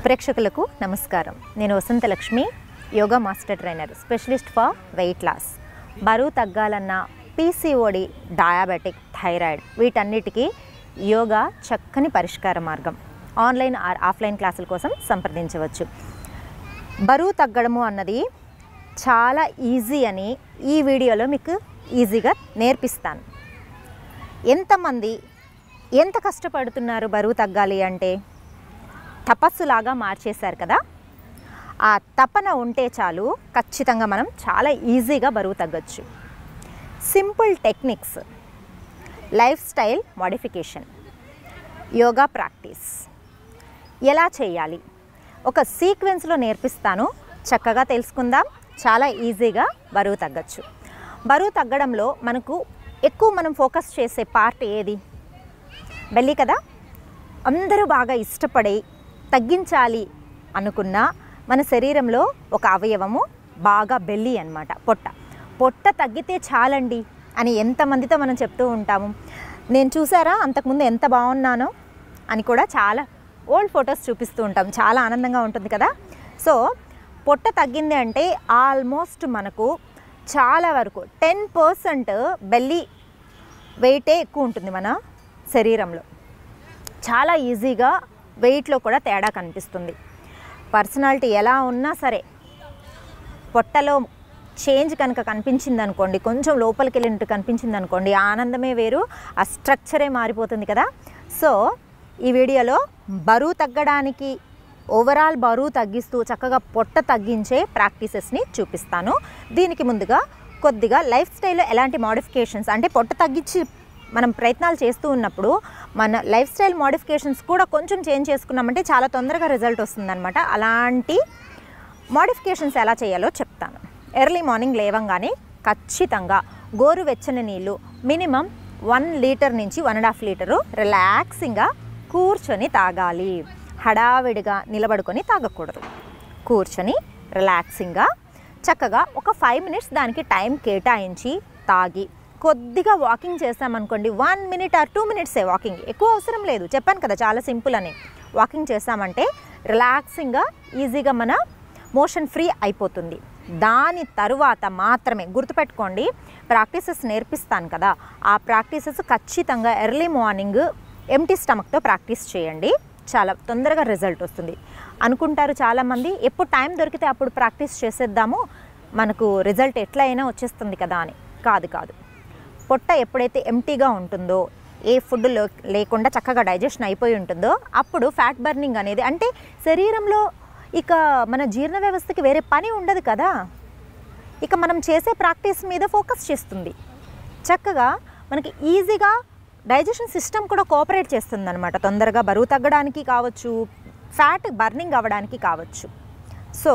ప్రేక్షకులకు నమస్కారం. నేను Vasanthalakshmi, yoga master trainer, specialist for weight loss. బరువు తగ్గాలన్నా, పీసీఓడి, డయాబెటిక్, థైరాయిడ్ వీటన్నిటికీ యోగా చక్కని పరిష్కార మార్గం. ఆన్లైన్ ఆర్ ఆఫ్లైన్ క్లాసుల కోసం సంప్రదించవచ్చు. బరువు తగ్గడము అన్నది చాలా ఈజీ అని ఈ వీడియోలో మీకు ఈజీగా నేర్పిస్తాను. ఎంతమంది ఎంత కష్టపడుతున్నారు బరువు తగ్గాలి అంటే? తపస్సులాగా మార్చేశారు కదా. ఆ తపన ఉంటే చాలు, ఖచ్చితంగా మనం చాలా ఈజీగా బరువు తగ్గొచ్చు. Simple techniques, lifestyle modification, yoga practice ఎలా చేయాలి ఒక సీక్వెన్స్లో నేర్పిస్తాను. చక్కగా తెలుసుకుందాం. చాలా ఈజీగా బరువు తగ్గచ్చు. బరువు తగ్గడంలో ఎక్కువ మనం ఫోకస్ చేసే పార్ట్ ఏది? బెల్లీ కదా. అందరూ బాగా ఇష్టపడి తగ్గించాలి అనుకున్న మన శరీరంలో ఒక అవయవము బాగా బెల్లీ అన్నమాట. పొట్ట తగ్గితే చాలండి అని ఎంతమందితో మనం చెప్తూ ఉంటాము. నేను చూసారా అంతకుముందు ఎంత బాగున్నానో అని కూడా చాలా ఓల్డ్ ఫొటోస్ చూపిస్తూ ఉంటాం. చాలా ఆనందంగా ఉంటుంది కదా. సో పొట్ట తగ్గింది అంటే ఆల్మోస్ట్ మనకు చాలా వరకు 10% బెల్లీ వెయిటే ఎక్కువ ఉంటుంది మన శరీరంలో. చాలా ఈజీగా వెయిట్లో కూడా తేడా కనిపిస్తుంది. పర్సనాలిటీ ఎలా ఉన్నా సరే పొట్టలో చేంజ్ కనుక కనిపించింది అనుకోండి, కొంచెం లోపలికి వెళ్ళినట్టు కనిపించింది అనుకోండి, ఆనందమే వేరు, ఆ స్ట్రక్చరే మారిపోతుంది కదా. సో ఈ వీడియోలో బరువు తగ్గడానికి, ఓవరాల్ బరువు తగ్గిస్తూ చక్కగా పొట్ట తగ్గించే ప్రాక్టీసెస్ని చూపిస్తాను. దీనికి ముందుగా కొద్దిగా లైఫ్ స్టైల్లో ఎలాంటి మోడిఫికేషన్స్ అంటే పొట్ట తగ్గించి మనం ప్రయత్నాలు చేస్తూ ఉన్నప్పుడు మన లైఫ్ స్టైల్ మోడిఫికేషన్స్ కూడా కొంచెం చేంజ్ చేసుకున్నామంటే చాలా తొందరగా రిజల్ట్ వస్తుందన్నమాట. అలాంటి మోడిఫికేషన్స్ ఎలా చేయాలో చెప్తాను. ఎర్లీ మార్నింగ్ లేవంగానే ఖచ్చితంగా గోరువెచ్చని నీళ్ళు మినిమం 1 లీటర్ నుంచి 1.5 లీటరు రిలాక్సింగ్గా కూర్చొని తాగాలి. హడావిడిగా నిలబడుకొని తాగకూడదు. కూర్చొని రిలాక్సింగ్గా చక్కగా ఒక 5 మినిట్స్ దానికి టైం కేటాయించి తాగి కొద్దిగా వాకింగ్ చేసామనుకోండి, 1 మినిట్ ఆర్ 2 మినిట్సే వాకింగ్, ఎక్కువ అవసరం లేదు. చెప్పాను కదా చాలా సింపుల్ అని. వాకింగ్ చేసామంటే రిలాక్సింగ్గా ఈజీగా మన మోషన్ ఫ్రీ అయిపోతుంది. దాని తరువాత మాత్రమే గుర్తుపెట్టుకోండి, ప్రాక్టీసెస్ నేర్పిస్తాను కదా, ఆ ప్రాక్టీసెస్ ఖచ్చితంగా ఎర్లీ మార్నింగ్ ఎంటీ స్టమక్తో ప్రాక్టీస్ చేయండి. చాలా తొందరగా రిజల్ట్ వస్తుంది. అనుకుంటారు చాలామంది, ఎప్పుడు టైం దొరికితే అప్పుడు ప్రాక్టీస్ చేసేద్దాము, మనకు రిజల్ట్ ఎట్లా అయినా వచ్చేస్తుంది కదా అని. కాదు. పొట్ట ఎప్పుడైతే ఎంటీగా ఉంటుందో, ఏ ఫుడ్ లేకుండా చక్కగా డైజెషన్ అయిపోయి ఉంటుందో, అప్పుడు ఫ్యాట్ బర్నింగ్ అనేది, అంటే శరీరంలో ఇక మన జీర్ణ వ్యవస్థకి వేరే పని ఉండదు కదా, ఇక మనం చేసే ప్రాక్టీస్ మీద ఫోకస్ చేస్తుంది. చక్కగా మనకి ఈజీగా డైజెషన్ సిస్టమ్ కూడా కోఆపరేట్ చేస్తుంది అనమాట. తొందరగా బరువు తగ్గడానికి కావచ్చు, ఫ్యాట్ బర్నింగ్ అవ్వడానికి కావచ్చు. సో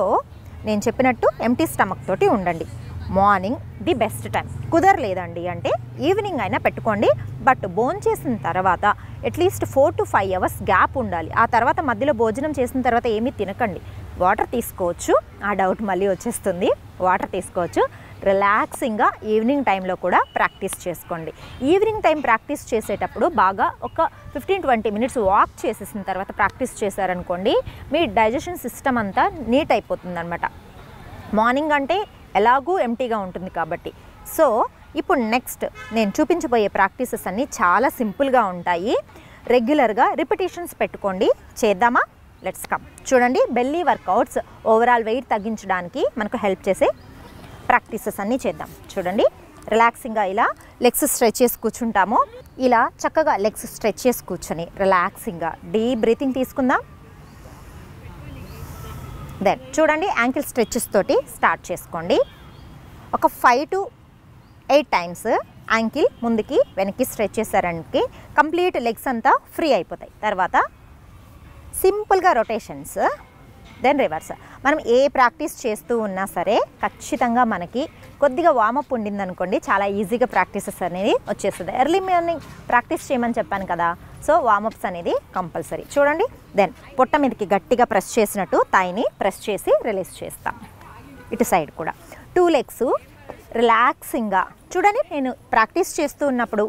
నేను చెప్పినట్టు ఎంటీ స్టమక్ తోటి ఉండండి. Morning the best time. కుదరలేదండి అంటే ఈవినింగ్ అయినా పెట్టుకోండి. బట్ భోంచేసిన తర్వాత అట్లీస్ట్ 4 to 5 అవర్స్ గ్యాప్ ఉండాలి. ఆ తర్వాత మధ్యలో భోజనం చేసిన తర్వాత ఏమీ తినకండి. వాటర్ తీసుకోవచ్చు. ఆ డౌట్ మళ్ళీ వచ్చేస్తుంది. వాటర్ తీసుకోవచ్చు. రిలాక్సింగ్గా ఈవినింగ్ టైంలో కూడా ప్రాక్టీస్ చేసుకోండి. ఈవినింగ్ టైం ప్రాక్టీస్ చేసేటప్పుడు బాగా ఒక 15-20 మినిట్స్ వాక్ చేసేసిన తర్వాత ప్రాక్టీస్ చేశారనుకోండి, మీ డైజెషన్ సిస్టమ్ అంతా నీట్ అయిపోతుంది అనమాట. మార్నింగ్ అంటే ఎలాగూ ఎంటీగా ఉంటుంది కాబట్టి. సో ఇప్పుడు నెక్స్ట్ నేను చూపించబోయే ప్రాక్టీసెస్ అన్నీ చాలా సింపుల్గా ఉంటాయి. రెగ్యులర్గా రిపిటేషన్స్ పెట్టుకోండి. చేద్దామా? Let's come. చూడండి, బెల్లీ వర్కౌట్స్ ఓవరాల్ వెయిట్ తగ్గించడానికి మనకు హెల్ప్ చేసే ప్రాక్టీసెస్ అన్నీ చేద్దాం. చూడండి, రిలాక్సింగ్గా ఇలా లెగ్స్ స్ట్రెచ్ చేసి కూర్చుంటాము. ఇలా చక్కగా లెగ్స్ స్ట్రెచ్ చేసి కూర్చొని రిలాక్సింగ్గా డీప్ బ్రీతింగ్ తీసుకుందాం. దెన్ చూడండి, యాంకిల్ స్ట్రెచెస్ తోటి స్టార్ట్ చేసుకోండి. ఒక 5 to 8 టైమ్స్ యాంకిల్ ముందుకి వెనక్కి స్ట్రెచ్ చేశారనికి కంప్లీట్ లెగ్స్ అంతా ఫ్రీ అయిపోతాయి. తర్వాత సింపుల్గా రొటేషన్స్, దెన్ రివర్స్. మనం ఏ ప్రాక్టీస్ చేస్తూ ఉన్నా సరే ఖచ్చితంగా మనకి కొద్దిగా వామప్ ఉండిందనుకోండి, చాలా ఈజీగా ప్రాక్టీసెస్ అనేది వచ్చేస్తుంది. ఎర్లీ మార్నింగ్ ప్రాక్టీస్ చేయమని చెప్పాను కదా, సో వామప్స్ అనేది కంపల్సరీ. చూడండి, దెన్ పొట్ట మీదకి గట్టిగా ప్రెస్ చేసినట్టు థైని ప్రెస్ చేసి రిలీజ్ చేస్తాం. ఇటు సైడ్ కూడా 2 లెగ్స్ రిలాక్సింగ్గా. చూడండి, నేను ప్రాక్టీస్ చేస్తూ ఉన్నప్పుడు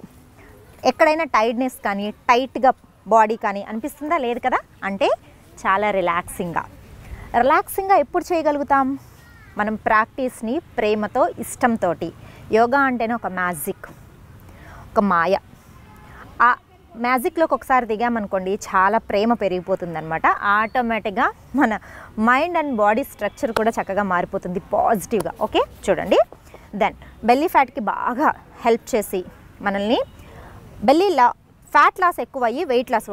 ఎక్కడైనా టైర్డ్నెస్ కానీ టైట్గా బాడీ కానీ అనిపిస్తుందా? లేదు కదా. అంటే చాలా రిలాక్సింగ్గా ఎప్పుడు చేయగలుగుతాం? మనం ప్రాక్టీస్ని ప్రేమతో, ఇష్టంతో. యోగా అంటేనే ఒక మ్యాజిక్, ఒక మాయ. ఆ మ్యాజిక్లోకి ఒకసారి దిగామనుకోండి, చాలా ప్రేమ పెరిగిపోతుందన్నమాట. ఆటోమేటిక్గా మన మైండ్ అండ్ బాడీ స్ట్రక్చర్ కూడా చక్కగా మారిపోతుంది పాజిటివ్గా. ఓకే, చూడండి. దెన్ బెల్లీ ఫ్యాట్కి బాగా హెల్ప్ చేసి మనల్ని బెల్లీలా ఫ్యాట్ లాస్ ఎక్కువ అయ్యి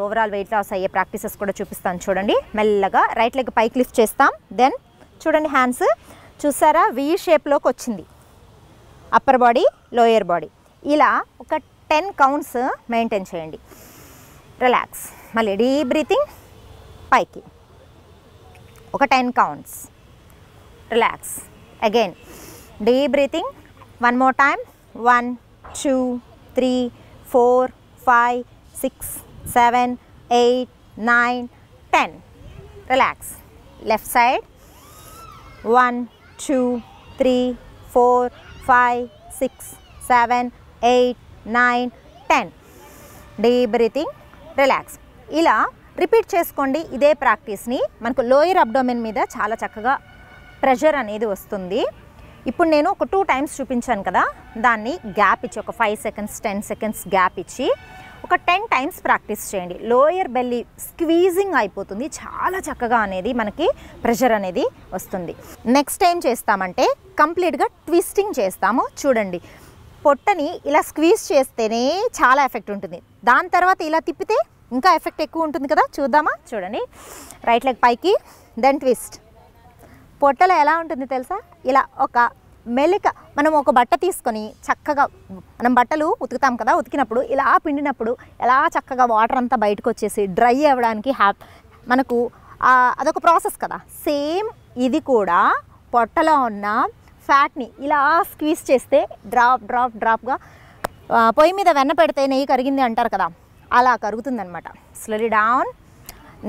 ఓవరాల్ వెయిట్ లాస్ అయ్యే ప్రాక్టీసెస్ కూడా చూపిస్తాను. చూడండి, మెల్లగా రైట్ లెగ్ పైకి లిఫ్ట్ చేస్తాం. దెన్ చూడండి, హ్యాండ్స్ చూసారా వి షేప్లోకి వచ్చింది. అప్పర్ బాడీ, లోయర్ బాడీ, ఇలా ఒక 10 కౌంట్స్ మెయింటైన్ చేయండి. రిలాక్స్. మళ్ళీ డీప్ బ్రీతింగ్, పైకి ఒక 10 counts. Relax. Again deep breathing, one more time. 1 2 3 4 5 6 7 8 9 10. Relax. Left side. 1 2 3 4 5 6 7 8 9 10. Deep breathing, relax. ఇలా రిపీట్ చేసుకోండి ఇదే ప్రాక్టీస్ని. మనకు లోయర్ అబ్డోమెన్ మీద చాలా చక్కగా ప్రెషర్ అనేది వస్తుంది. ఇప్పుడు నేను ఒక 2 టైమ్స్ చూపించాను కదా, దాన్ని గ్యాప్ ఇచ్చి ఒక 5 సెకండ్స్ 10 సెకండ్స్ గ్యాప్ ఇచ్చి ఒక 10 టైమ్స్ ప్రాక్టీస్ చేయండి. లోయర్ బెల్లీ స్క్వీజింగ్ అయిపోతుంది, చాలా చక్కగా అనేది మనకి ప్రెషర్ అనేది వస్తుంది. నెక్స్ట్ ఏం చేస్తామంటే కంప్లీట్గా ట్విస్టింగ్ చేస్తాము. చూడండి, పొట్టని ఇలా స్క్వీజ్ చేస్తేనే చాలా ఎఫెక్ట్ ఉంటుంది. దాని తర్వాత ఇలా తిప్పితే ఇంకా ఎఫెక్ట్ ఎక్కువ ఉంటుంది కదా. చూద్దామా? చూడండి, రైట్ లెగ్ పైకి, దెన్ ట్విస్ట్. పొట్టలో ఎలా ఉంటుంది తెలుసా? ఇలా ఒక మెలిక, మనం ఒక బట్ట తీసుకొని చక్కగా, మనం బట్టలు ఉతుకుతాం కదా, ఉతికినప్పుడు ఇలా పిండినప్పుడు ఎలా చక్కగా వాటర్ అంతా బయటకు వచ్చేసి డ్రై అవ్వడానికి మనకు అదొక ప్రాసెస్ కదా. సేమ్ ఇది కూడా పొట్టలో ఉన్న ఫ్యాట్ని ఇలా స్క్వీజ్ చేస్తే డ్రాప్గా పొయ్యి మీద వెన్న పెడితే నెయ్యి కరిగింది అంటారు కదా, అలా కరుగుతుందనమాట. Slowly down.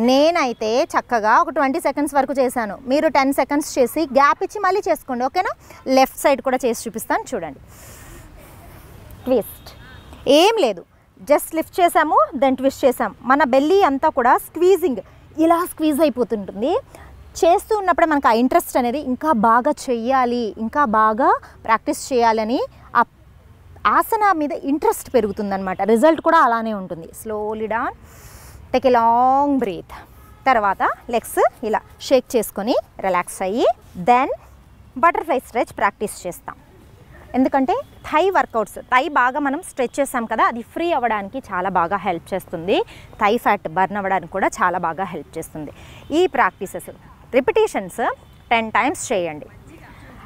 నేనైతే చక్కగా ఒక 20 సెకండ్స్ వరకు చేశాను. మీరు 10 సెకండ్స్ చేసి గ్యాప్ ఇచ్చి మళ్ళీ చేసుకోండి, ఓకేనా? లెఫ్ట్ సైడ్ కూడా చేసి చూపిస్తాను. చూడండి, ట్విస్ట్. ఏం లేదు, జస్ట్ లిఫ్ట్ చేసాము, దెన్ ట్విస్ట్ చేసాము. మన బెల్లీ అంతా కూడా స్క్వీజింగ్, ఇలా స్క్వీజ్ అయిపోతుంటుంది. చేస్తూ ఉన్నప్పుడే మనకు ఆ ఇంట్రెస్ట్ అనేది ఇంకా బాగా చెయ్యాలి, ఇంకా బాగా ప్రాక్టీస్ చేయాలని ఆ ఆసన మీద ఇంట్రెస్ట్ పెరుగుతుందన్నమాట. రిజల్ట్ కూడా అలానే ఉంటుంది. Slowly down, take a long breath. తర్వాత లెగ్స్ ఇలా షేక్ చేసుకొని రిలాక్స్ అయ్యి దెన్ బటర్ఫ్లై స్ట్రెచ్ ప్రాక్టీస్ చేస్తాం. ఎందుకంటే థై వర్కౌట్స్, థై బాగా మనం స్ట్రెచ్ చేస్తాం కదా, అది ఫ్రీ అవ్వడానికి చాలా బాగా హెల్ప్ చేస్తుంది. థై ఫ్యాట్ బర్న్ అవ్వడానికి కూడా చాలా బాగా హెల్ప్ చేస్తుంది. ఈ ప్రాక్టీసెస్ రిపిటేషన్స్ 10 టైమ్స్ చేయండి.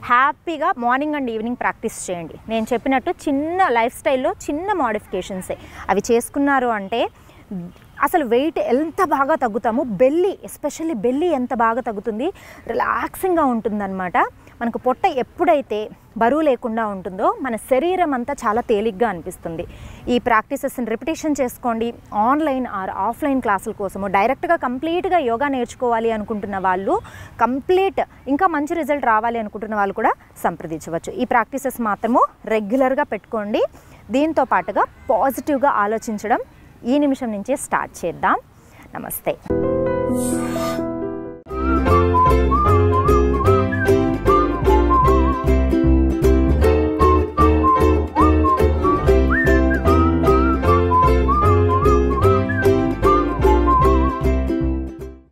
హ్యాపీగా మార్నింగ్ అండ్ ఈవినింగ్ ప్రాక్టీస్ చేయండి. నేను చెప్పినట్టు చిన్న లైఫ్ స్టైల్లో చిన్న మోడిఫికేషన్సే, అవి చేసుకున్నారు అంటే అసలు వెయిట్ ఎంత బాగా తగ్గుతాము. బెల్లీ, ఎస్పెషల్లీ బెల్లీ ఎంత బాగా తగ్గుతుంది, రిలాక్సింగ్గా ఉంటుందన్నమాట. మనకు పొట్ట ఎప్పుడైతే బరువు లేకుండా ఉంటుందో మన శరీరం అంతా చాలా తేలిగ్గా అనిపిస్తుంది. ఈ ప్రాక్టీసెస్ని రిపిటేషన్ చేసుకోండి. ఆన్లైన్ ఆర్ ఆఫ్లైన్ క్లాసుల కోసము డైరెక్ట్గా కంప్లీట్గా యోగా నేర్చుకోవాలి అనుకుంటున్న వాళ్ళు, ఇంకా మంచి రిజల్ట్ రావాలి అనుకుంటున్న వాళ్ళు కూడా సంప్రదించవచ్చు. ఈ ప్రాక్టీసెస్ మాత్రము రెగ్యులర్గా పెట్టుకోండి. దీంతో పాటుగా పాజిటివ్గా ఆలోచించడం ఈ నిమిషం నుంచే స్టార్ట్ చేద్దాం. నమస్తే.